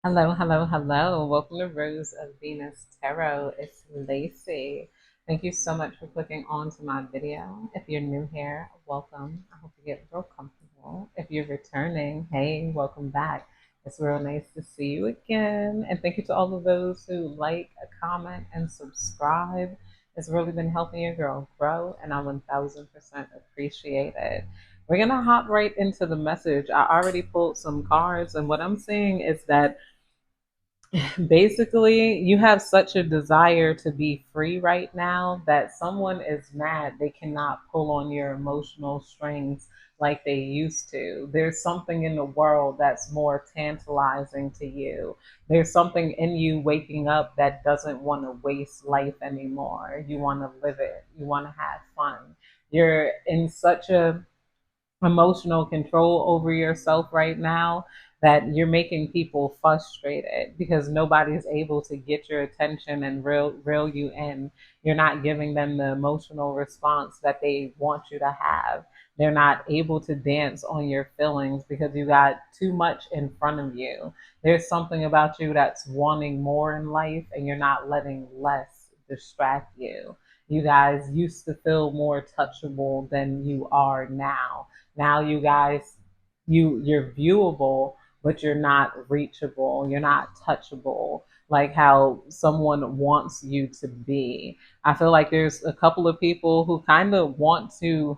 Hello, hello, hello. Welcome to Rose of Venus Tarot. It's Lacey. Thank you so much for clicking on to my video. If you're new here, welcome. I hope you get real comfortable. If you're returning, hey, welcome back. It's real nice to see you again. And thank you to all of those who like, comment, and subscribe. It's really been helping your girl grow, and I 1000% appreciate it. We're going to hop right into the message. I already pulled some cards, and what I'm seeing is that basically, you have such a desire to be free right now that someone is mad they cannot pull on your emotional strings like they used to. There's something in the world that's more tantalizing to you. There's something in you waking up that doesn't want to waste life anymore. You want to live it. You want to have fun. You're in such a emotional control over yourself right now that you're making people frustrated because nobody's able to get your attention and reel you in. You're not giving them the emotional response that they want you to have. They're not able to dance on your feelings because you got too much in front of you. There's something about you that's wanting more in life and you're not letting less distract you. You guys used to feel more touchable than you are now. Now you guys, you're viewable, but you're not reachable. You're not touchable like how someone wants you to be. I feel like there's a couple of people who kind of want to,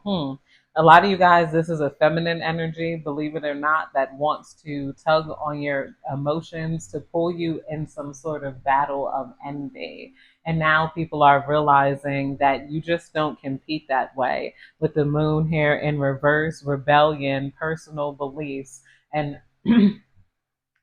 a lot of you guys, this is a feminine energy, believe it or not, that wants to tug on your emotions to pull you in some sort of battle of envy. And now people are realizing that you just don't compete that way with the moon here in reverse, rebellion, personal beliefs, and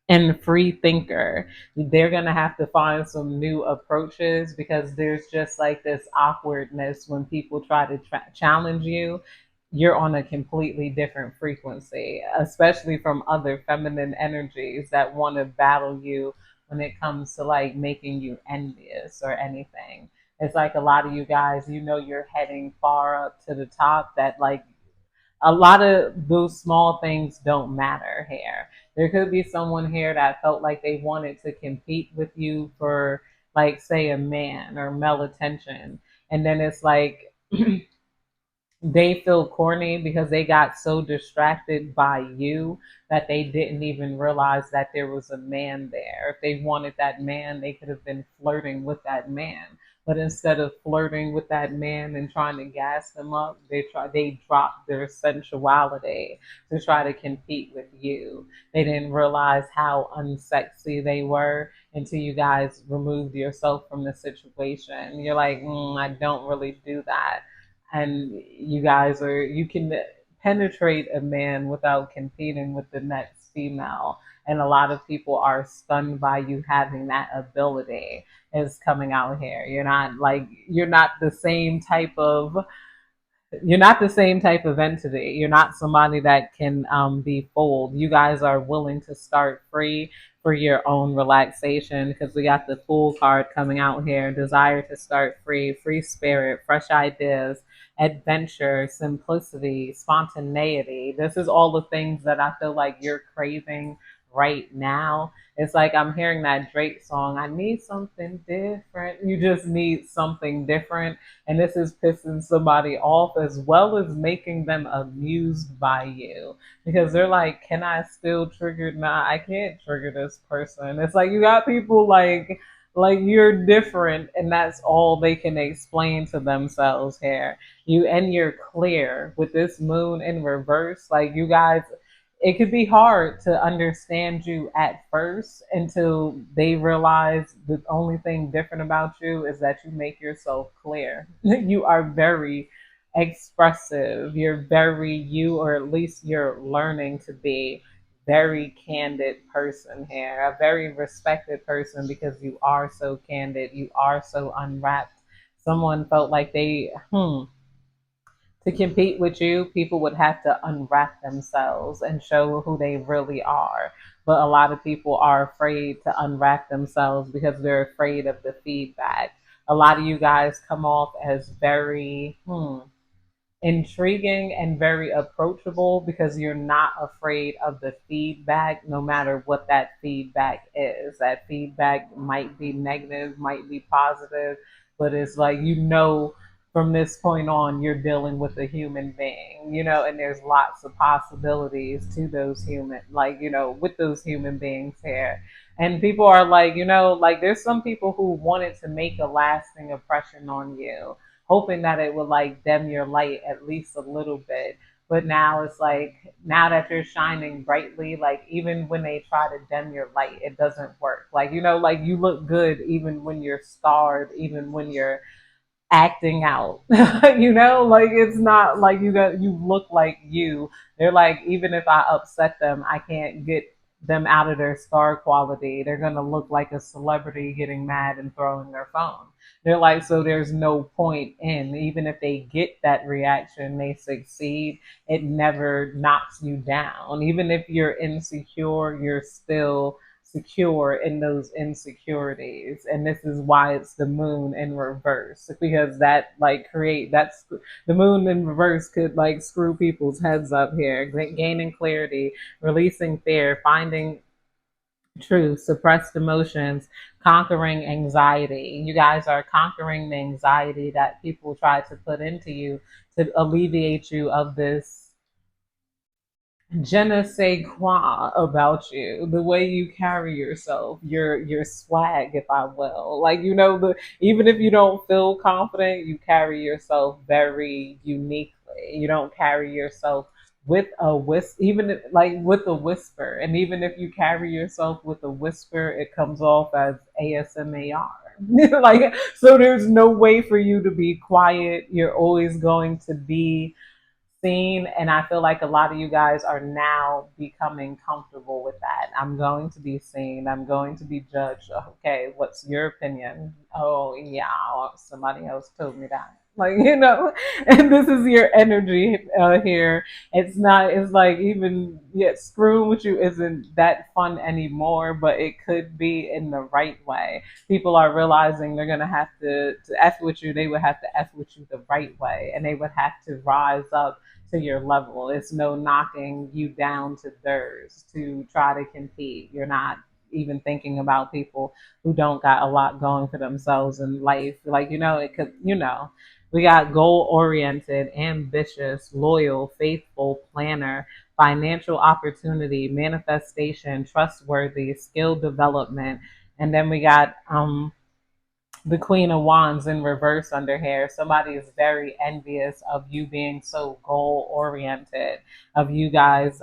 and free thinker. They're going to have to find some new approaches because there's just like this awkwardness when people try to challenge you. You're on a completely different frequency, especially from other feminine energies that want to battle you when it comes to like making you envious or anything. It's like a lot of you guys, you're heading far up to the top that like a lot of those small things don't matter here. There could be someone here that felt like they wanted to compete with you for, like, say, a man or male attention. And then it's like they feel corny because they got so distracted by you that they didn't even realize that there was a man there. If they wanted that man, they could have been flirting with that man. But instead of flirting with that man and trying to gas them up, they dropped their sensuality to try to compete with you. They didn't realize how unsexy they were until you guys removed yourself from the situation. You're like, I don't really do that, and you can penetrate a man without competing with the next female, and a lot of people are stunned by you having that ability is coming out here. You're not the same type of entity. You're not somebody that can be fooled. You guys are willing to start free for your own relaxation because we got the Fool card coming out here. Desire to start free, free spirit, fresh ideas, adventure, simplicity, spontaneity. This is all the things that I feel like you're craving right now. It's like I'm hearing that Drake song, I need something different. You just need something different, and this is pissing somebody off as well as making them amused by you because they're like, can I still trigger? Nah, I can't trigger this person. It's like you got people like you're different, and that's all they can explain to themselves here. You're clear with this moon in reverse. Like, you guys, it could be hard to understand you at first until they realize the only thing different about you is that you make yourself clear. You are very expressive. You're very you, or at least you're learning to be very candid person here, a very respected person because you are so candid, you are so unwrapped. Someone felt like to compete with you, people would have to unwrap themselves and show who they really are. But a lot of people are afraid to unwrap themselves because they're afraid of the feedback. A lot of you guys come off as very, intriguing and very approachable because you're not afraid of the feedback, no matter what that feedback is. That feedback might be negative, might be positive, but it's like, from this point on, you're dealing with a human being, and there's lots of possibilities to those with those human beings here. And people are like, there's some people who wanted to make a lasting impression on you, hoping that it would like dim your light at least a little bit. But now it's like, now that you're shining brightly, like even when they try to dim your light, it doesn't work. Like, like you look good even when you're scarred, even when you're acting out. Like it's not like you look like you. They're like, even if I upset them, I can't get them out of their star quality. They're gonna look like a celebrity getting mad and throwing their phone. They're like, so there's no point in, even if they get that reaction, they succeed, it never knocks you down. Even if you're insecure, you're still secure in those insecurities. And this is why it's the moon in reverse, because that like create that's the moon in reverse could like screw people's heads up here. Gaining clarity, releasing fear, finding truth, suppressed emotions, conquering anxiety. You guys are conquering the anxiety that people try to put into you to alleviate you of this je ne sais quoi about you, the way you carry yourself, your swag, if I will. Like, even if you don't feel confident, you carry yourself very uniquely. You don't carry yourself with a like with a whisper. And even if you carry yourself with a whisper, it comes off as ASMR. Like, so there's no way for you to be quiet. You're always going to be seen. And I feel like a lot of you guys are now becoming comfortable with that. I'm going to be seen, I'm going to be judged. Okay, what's your opinion? Oh yeah, somebody else told me that. Like, and this is your energy here. It's like, even yet screwing with you isn't that fun anymore, but it could be in the right way. People are realizing they're gonna have to F with you, they would have to F with you the right way, and they would have to rise up to your level. It's no knocking you down to theirs to try to compete. You're not even thinking about people who don't got a lot going for themselves in life. Like, it could, we got goal oriented, ambitious, loyal, faithful, planner, financial opportunity, manifestation, trustworthy, skill development. And then we got the Queen of Wands in reverse under here. Somebody is very envious of you being so goal oriented, of you guys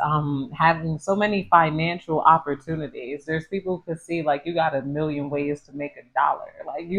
having so many financial opportunities. There's people who could see like you got a million ways to make $1. Like,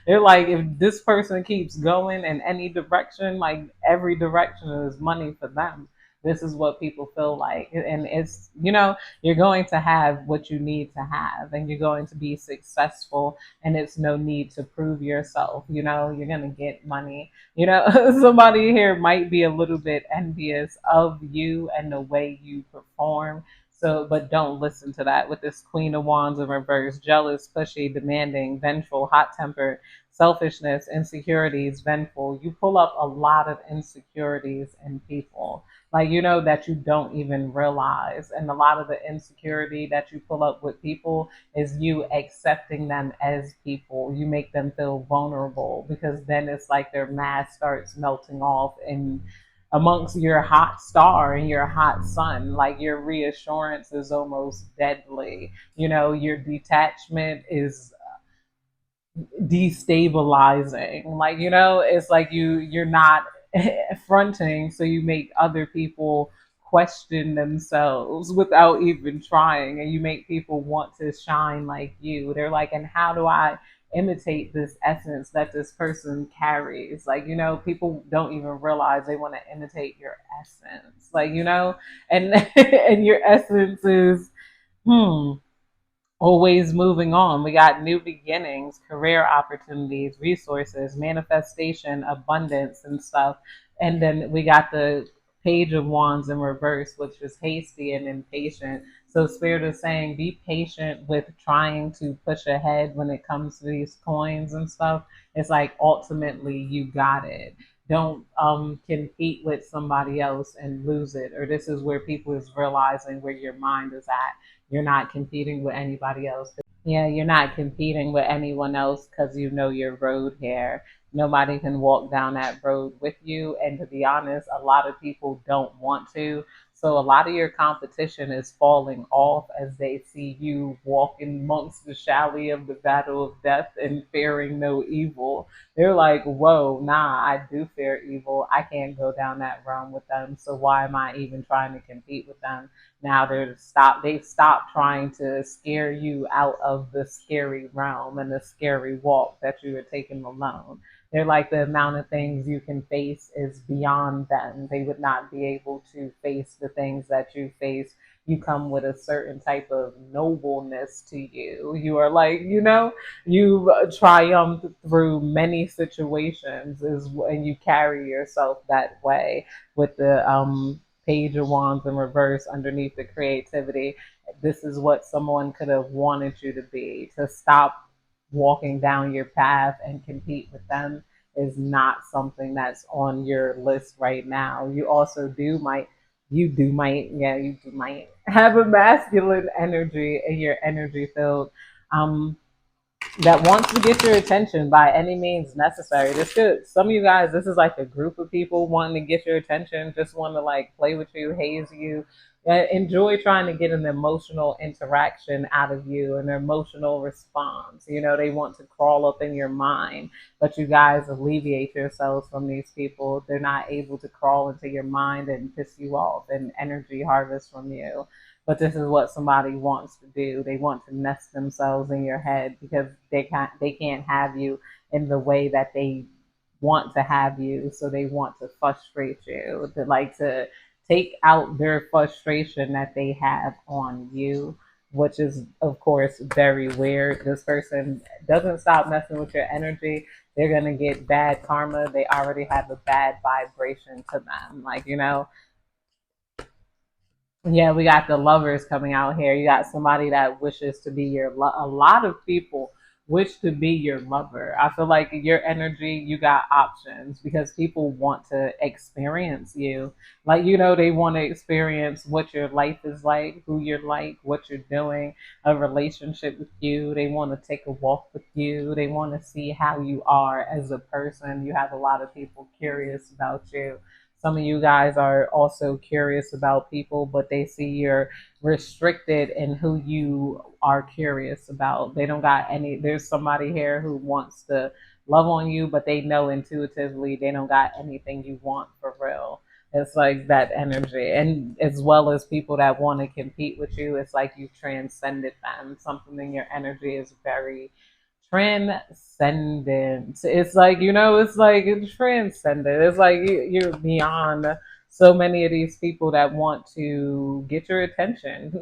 they're like, if this person keeps going in any direction, like every direction is money for them. This is what people feel like. And it's, you're going to have what you need to have, and you're going to be successful, and it's no need to prove yourself. You're going to get money. Somebody here might be a little bit envious of you and the way you perform. So, but don't listen to that with this Queen of Wands in reverse: jealous, pushy, demanding, vengeful, hot tempered, selfishness, insecurities, vengeful. You pull up a lot of insecurities in people, like, that you don't even realize. And a lot of the insecurity that you pull up with people is you accepting them as people. You make them feel vulnerable, because then it's like their mask starts melting off in amongst your hot star and your hot sun. Like, your reassurance is almost deadly. Your detachment is destabilizing. Like, it's like you're not fronting, so you make other people question themselves without even trying, and you make people want to shine like you. They're like, and how do I imitate this essence that this person carries? Like, people don't even realize they want to imitate your essence. Like, and and your essence is always moving on. We got new beginnings, career opportunities, resources, manifestation, abundance, and stuff. And then we got the Page of Wands in reverse, which is hasty and impatient. So Spirit is saying, be patient with trying to push ahead when it comes to these coins and stuff. It's like, ultimately you got it. don't compete with somebody else and lose it. Or this is where people is realizing where your mind is at. You're not competing with anybody else. Yeah, you're not competing with anyone else because you know your road here. Nobody can walk down that road with you. And to be honest, a lot of people don't want to. So a lot of your competition is falling off as they see you walking amongst the chalet of the battle of death and fearing no evil. They're like, whoa, nah, I do fear evil. I can't go down that realm with them. So why am I even trying to compete with them? Now they've stopped trying to scare you out of the scary realm and the scary walk that you were taking alone. They're like, the amount of things you can face is beyond them. They would not be able to face the things that you face. You come with a certain type of nobleness to you. You are like, you triumphed through many situations, and you carry yourself that way with the Page of Wands in reverse underneath the creativity. This is what someone could have wanted you to be. To stop walking down your path and compete with them is not something that's on your list right now. You do might have a masculine energy in your energy field. Um, that wants to get your attention by any means necessary. Some of you guys, this is like a group of people wanting to get your attention, just want to like play with you, haze you, enjoy trying to get an emotional interaction out of you, an emotional response. They want to crawl up in your mind, but you guys alleviate yourselves from these people. They're not able to crawl into your mind and piss you off and energy harvest from you. But this is what somebody wants to do. They want to nest themselves in your head because they can't have you in the way that they want to have you. So they want to frustrate you, to take out their frustration that they have on you, which is of course very weird. This person doesn't stop messing with your energy. They're gonna get bad karma. They already have a bad vibration to them. Yeah, we got the lovers coming out here. You got somebody that wishes to be a lot of people wish to be your lover. I feel like your energy, you got options because people want to experience you. They want to experience what your life is like, who you're like, what you're doing, a relationship with you. They want to take a walk with you. They want to see how you are as a person. You have a lot of people curious about you. Some of you guys are also curious about people, but they see you're restricted in who you are curious about. They don't got any, there's somebody here who wants to love on you, but they know intuitively they don't got anything you want for real. It's like that energy. And as well as people that want to compete with you, it's like you transcended them. Something in your energy is very transcendent. It's transcendent. It's like you're beyond so many of these people that want to get your attention,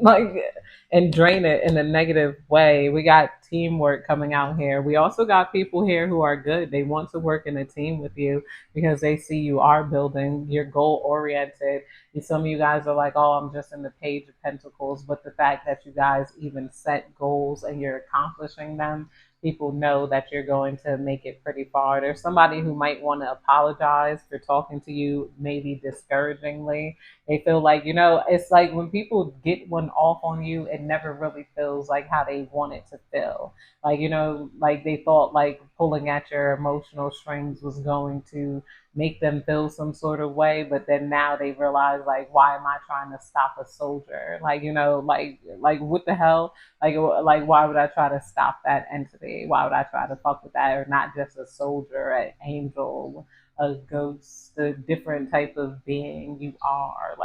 and drain it in a negative way. We got teamwork coming out here. We also got people here who are good. They want to work in a team with you because they see you are building, you're goal oriented. Some of you guys are like, oh, I'm just in the Page of Pentacles. But the fact that you guys even set goals and you're accomplishing them, people know that you're going to make it pretty far. There's somebody who might want to apologize for talking to you maybe discouragingly. They feel like, it's like when people get one off on you, it never really feels like how they want it to feel. Like they thought like pulling at your emotional strings was going to make them feel some sort of way, but then now they realize like, why am I trying to stop a soldier? Like what the hell? Why would I try to stop that entity? Why would I try to fuck with that? Or not just a soldier, an angel, a ghost, a different type of being you are.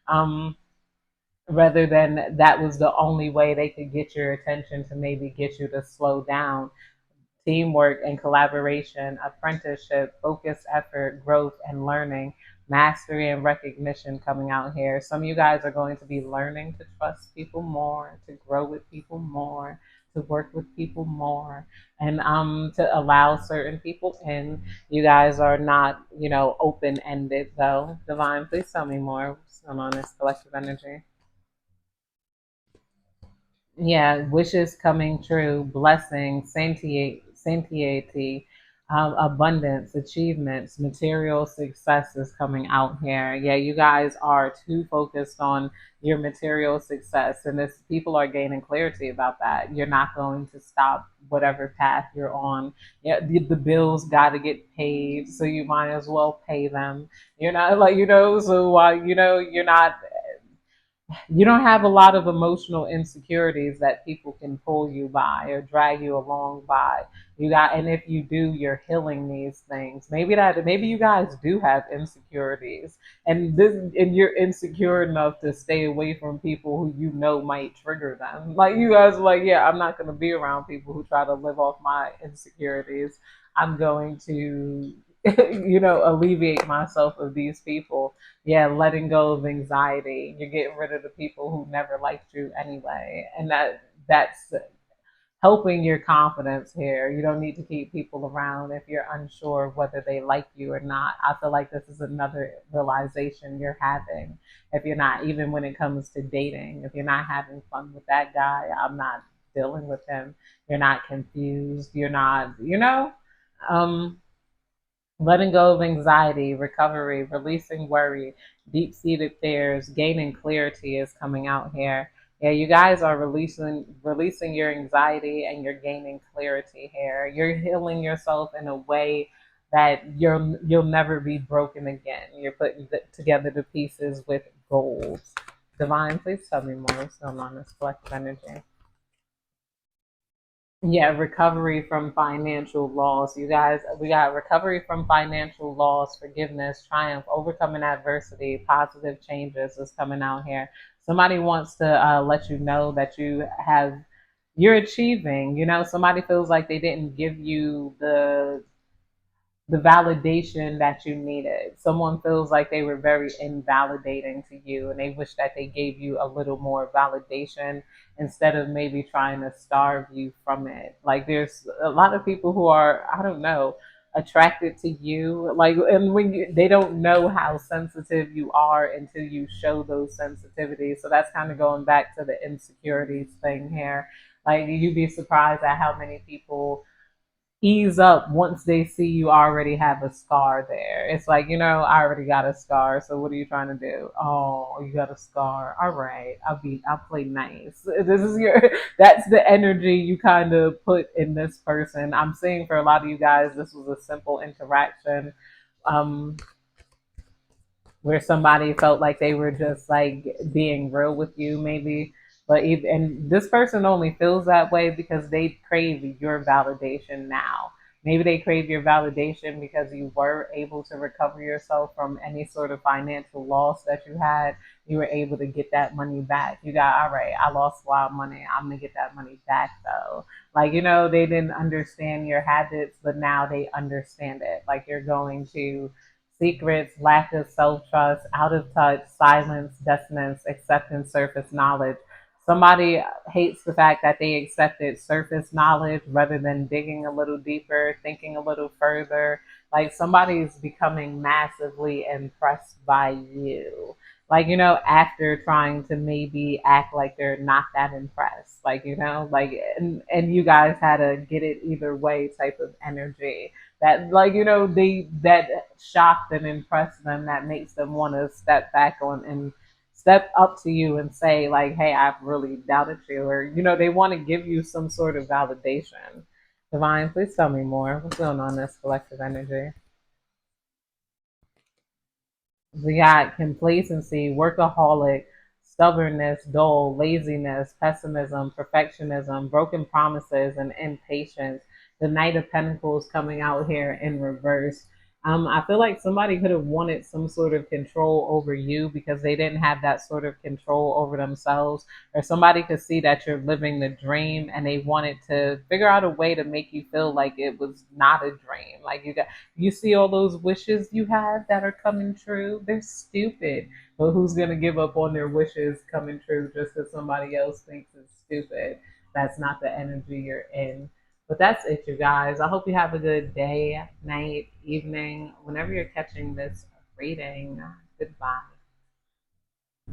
Um, rather than that was the only way they could get your attention to maybe get you to slow down. Teamwork and collaboration, apprenticeship, focused effort, growth and learning, mastery and recognition coming out here. Some of you guys are going to be learning to trust people more, to grow with people more, to work with people more, and to allow certain people in. You guys are not, open ended though. Divine, please tell me more. What's going on this collective energy? Yeah, wishes coming true, blessing, satiety, abundance, achievements, material success is coming out here. Yeah, you guys are too focused on your material success, and if people are gaining clarity about that, you're not going to stop whatever path you're on. Yeah, the bills got to get paid, so you might as well pay them. You're not like so while you're not you don't have a lot of emotional insecurities that people can pull you by or drag you along by. And if you do, you're healing these things. Maybe you guys do have insecurities, and you're insecure enough to stay away from people who might trigger them. Like you guys are like, yeah, I'm not going to be around people who try to live off my insecurities. I'm going to alleviate myself of these people. Yeah, letting go of anxiety. You're getting rid of the people who never liked you anyway, and that's helping your confidence here. You don't need to keep people around if you're unsure whether they like you or not. I feel like this is another realization you're having. If you're not, even when it comes to dating, if you're not having fun with that guy, I'm not dealing with him. You're not confused. You're not, um, letting go of anxiety, recovery, releasing worry, deep seated fears, gaining clarity is coming out here. Yeah, you guys are releasing your anxiety and you're gaining clarity here. You're healing yourself in a way that you'll never be broken again. You're putting together the pieces with gold. Divine, please tell me more. What's going on this collective energy? Yeah, recovery from financial loss. You guys, we got recovery from financial loss, forgiveness, triumph, overcoming adversity, positive changes is coming out here. Somebody wants to let you know that you're achieving. Somebody feels like they didn't give you the validation that you needed. Someone feels like they were very invalidating to you and they wish that they gave you a little more validation instead of maybe trying to starve you from it. Like there's a lot of people who are, I don't know, attracted to you, like, and they don't know how sensitive you are until you show those sensitivities. So that's kind of going back to the insecurities thing here. Like you'd be surprised at how many people ease up once they see you already have a scar there. It's like, I already got a scar, so what are you trying to do? Oh, you got a scar. All right, I'll play nice. This is that's the energy you kind of put in this person. I'm seeing for a lot of you guys, this was a simple interaction. Um, where somebody felt like they were just like being real with you, maybe. And this person only feels that way because they crave your validation now. Maybe they crave your validation because you were able to recover yourself from any sort of financial loss that you had. You were able to get that money back. You got, all right, I lost wild money. I'm going to get that money back though. Like, they didn't understand your habits, but now they understand it. Like, you're going to secrets, lack of self trust, out of touch, silence, dissonance, acceptance, surface knowledge. Somebody hates the fact that they accepted surface knowledge rather than digging a little deeper, thinking a little further. Like somebody's becoming massively impressed by you. Like, after trying to maybe act like they're not that impressed. Like, and you guys had a get it either way type of energy that like they that shocked and impressed them, that makes them want to step back on and step up to you and say like, hey, I've really doubted you, or they want to give you some sort of validation. Divine, please tell me more. What's going on in this collective energy? We got complacency, workaholic, stubbornness, dull, laziness, pessimism, perfectionism, broken promises, and impatience. The Knight of Pentacles coming out here in reverse. I feel like somebody could have wanted some sort of control over you because they didn't have that sort of control over themselves. Or somebody could see that you're living the dream and they wanted to figure out a way to make you feel like it was not a dream. Like you see all those wishes you have that are coming true? They're stupid. But who's going to give up on their wishes coming true just because somebody else thinks it's stupid? That's not the energy you're in. But that's it, you guys. I hope you have a good day, night, evening, whenever you're catching this reading. Goodbye.